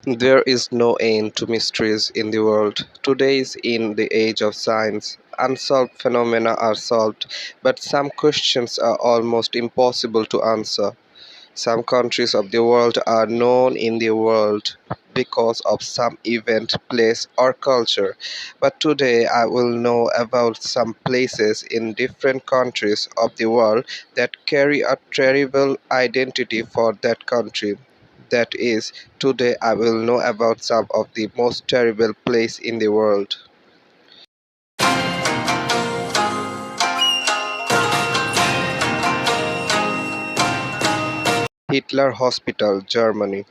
There is no end to mysteries in the world. Today is in the age of science. Unsolved phenomena are solved, but some questions are almost impossible to answer. Some countries of the world are known in the world because of some event, place, or culture. But today I will know about some places in different countries of the world that carry a terrible identity for that country. That is, today I will know about some of the most terrible place in the world. Hitler Hospital, Germany,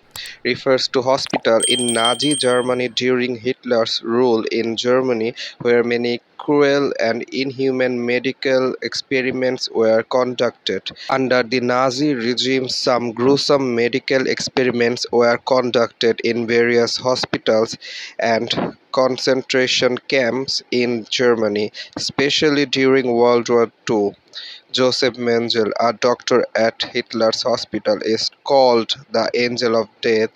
refers to hospital in Nazi Germany during Hitler's rule in Germany where many cruel and inhuman medical experiments were conducted. Under the Nazi regime, some gruesome medical experiments were conducted in various hospitals and concentration camps in Germany, especially during World War II. Joseph Mengele, a doctor at Hitler's hospital, is called the Angel of Death,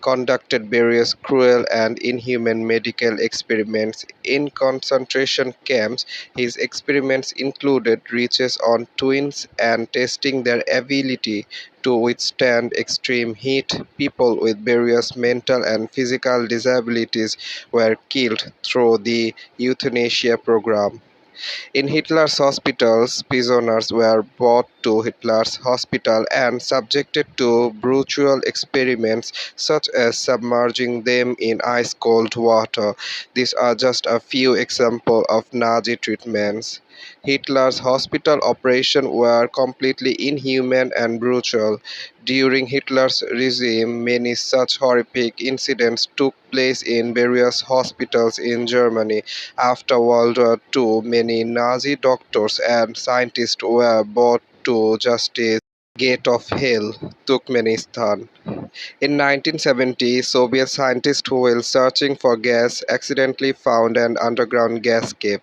conducted various cruel and inhuman medical experiments in concentration camps. His experiments included research on twins and testing their ability to withstand extreme heat. People with various mental and physical disabilities were killed through the euthanasia program. In Hitler's hospitals, prisoners were brought to Hitler's hospital and subjected to brutal experiments such as submerging them in ice-cold water. These are just a few examples of Nazi treatments. Hitler's hospital operations were completely inhuman and brutal. During Hitler's regime, many such horrific incidents took place in various hospitals in Germany. After World War II, many Nazi doctors and scientists were brought to justice. Gate of Hell, Turkmenistan. In 1970, Soviet scientists who were searching for gas accidentally found an underground gas cave,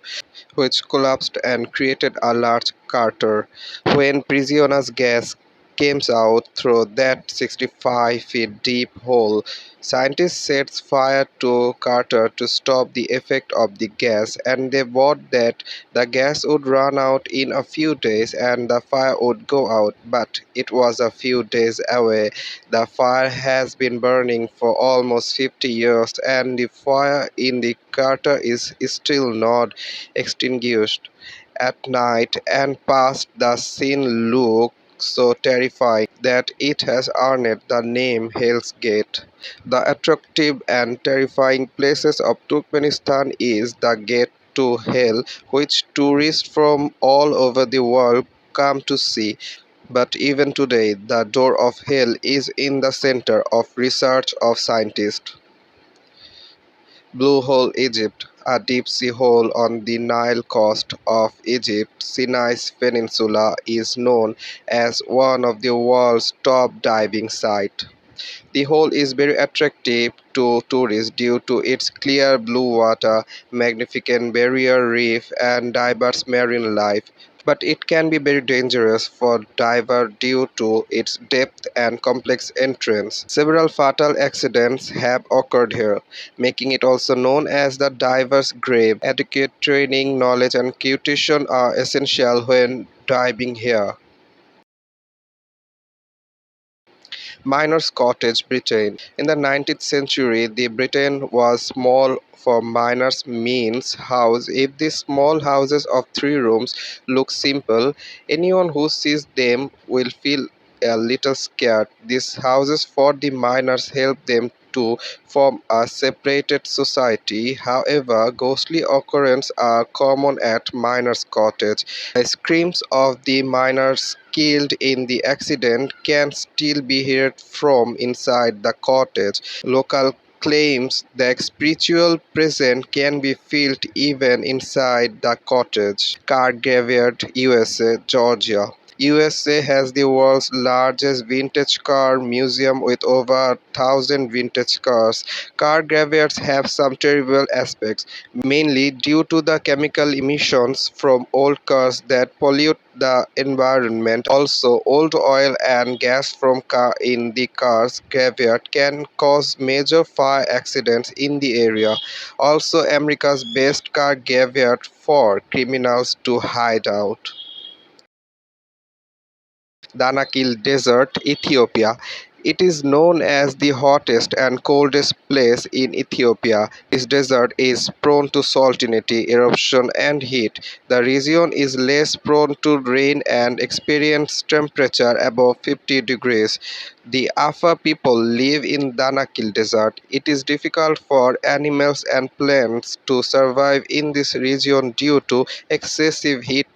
which collapsed and created a large crater. When poisonous gas came out through that 65 feet deep hole, scientists set fire to crater to stop the effect of the gas, and they vowed that the gas would run out in a few days and the fire would go out. But it was a few days away. The fire has been burning for almost 50 years, and the fire in the crater is still not extinguished. At night and past, the scene looks so terrifying that it has earned the name Hell's Gate. The attractive and terrifying places of Turkmenistan is the Gate to Hell, which tourists from all over the world come to see. But even today, the door of hell is in the center of research of scientists. Blue Hole, Egypt, a deep-sea hole on the Nile coast of Egypt, Sinai's Peninsula, is known as one of the world's top diving sites. The hole is very attractive to tourists due to its clear blue water, magnificent barrier reef, and diverse marine life. But it can be very dangerous for divers due to its depth and complex entrance. Several fatal accidents have occurred here, making it also known as the diver's grave. Adequate training, knowledge, and caution are essential when diving here. Miner's Cottage, Britain. In the 19th century, the Britain was small for miners means house. If these small houses of 3 rooms look simple, anyone who sees them will feel a little scared. These houses for the miners help them to form a separated society. However, ghostly occurrences are common at miners' cottage. The screams of the miners killed in the accident can still be heard from inside the cottage. Local claims that spiritual presence can be felt even inside the cottage. Car Graveyard, USA, Georgia. USA has the world's largest vintage car museum with over 1,000 vintage cars. Car graveyards have some terrible aspects, mainly due to the chemical emissions from old cars that pollute the environment. Also, old oil and gas from car in the car's graveyard can cause major fire accidents in the area. Also, America's best car graveyard for criminals to hide out. Danakil Desert, Ethiopia. It is known as the hottest and coldest place in Ethiopia. This desert is prone to salinity, eruption, and heat. The region is less prone to rain and experience temperature above 50 degrees. The Afa people live in Danakil Desert. It is difficult for animals and plants to survive in this region due to excessive heat.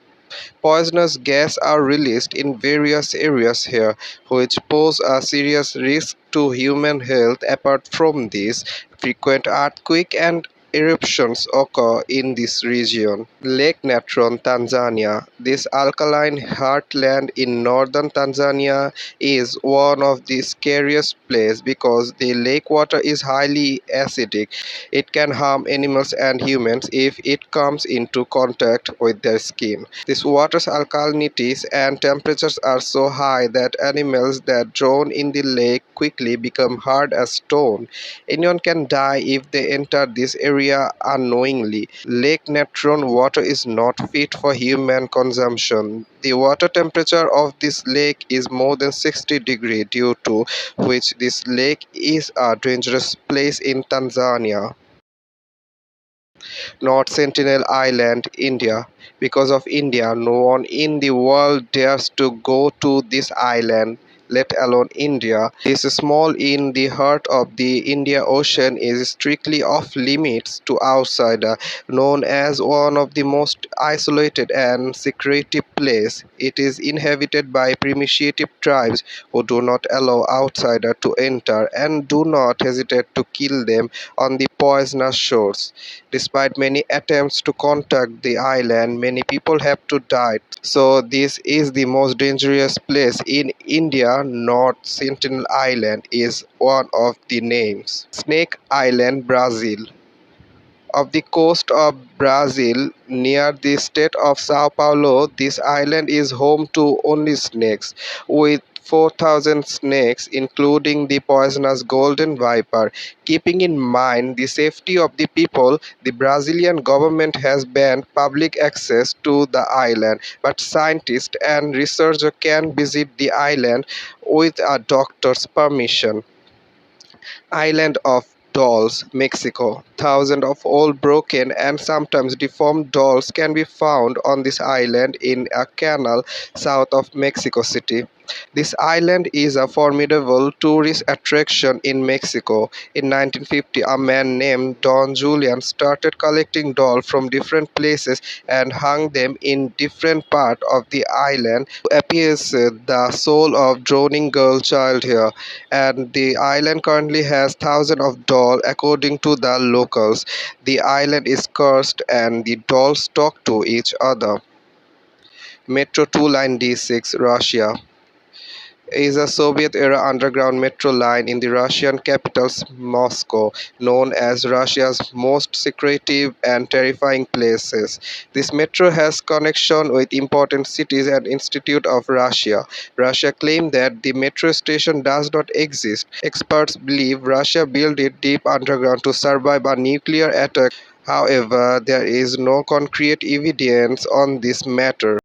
Poisonous gas are released in various areas here, which pose a serious risk to human health. Apart from this, frequent earthquakes and eruptions occur in this region. Lake Natron, Tanzania. This alkaline heartland in northern Tanzania is one of the scariest places because the lake water is highly acidic. It can harm animals and humans if it comes into contact with their skin. This water's alkalinities and temperatures are so high that animals that drown in the lake quickly become hard as stone. Anyone can die if they enter this area unknowingly. Lake Natron water is not fit for human consumption. The water temperature of this lake is more than 60 degrees, due to which this lake is a dangerous place in Tanzania. North Sentinel Island, India. Because of India, no one in the world dares to go to this island, let alone India. This small in the heart of the Indian Ocean is strictly off limits to outsiders, known as one of the most isolated and secretive places. It is inhabited by primitive tribes who do not allow outsiders to enter and do not hesitate to kill them on the poisonous shores. Despite many attempts to contact the island, many people have to die. So this is the most dangerous place in India. North Sentinel Island is one of the names. Snake Island, Brazil. Of the coast of Brazil, near the state of Sao Paulo, this island is home to only snakes, with 4,000 snakes, including the poisonous golden viper. Keeping in mind the safety of the people, the Brazilian government has banned public access to the island, but scientists and researchers can visit the island with a doctor's permission. Island of Dolls, Mexico. Thousands of old, broken, and sometimes deformed dolls can be found on this island in a canal south of Mexico City. This island is a formidable tourist attraction in Mexico. In 1950, a man named Don Julian started collecting dolls from different places and hung them in different parts of the island to appease the soul of drowning girl child here. And the island currently has thousands of dolls according to the locals. The island is cursed and the dolls talk to each other. Metro 2 Line D6, Russia, is a Soviet-era underground metro line in the Russian capital Moscow, known as Russia's most secretive and terrifying places. This metro has connection with important cities and institutes of Russia. Russia claims that the metro station does not exist. Experts believe Russia built it deep underground to survive a nuclear attack. However, there is no concrete evidence on this matter.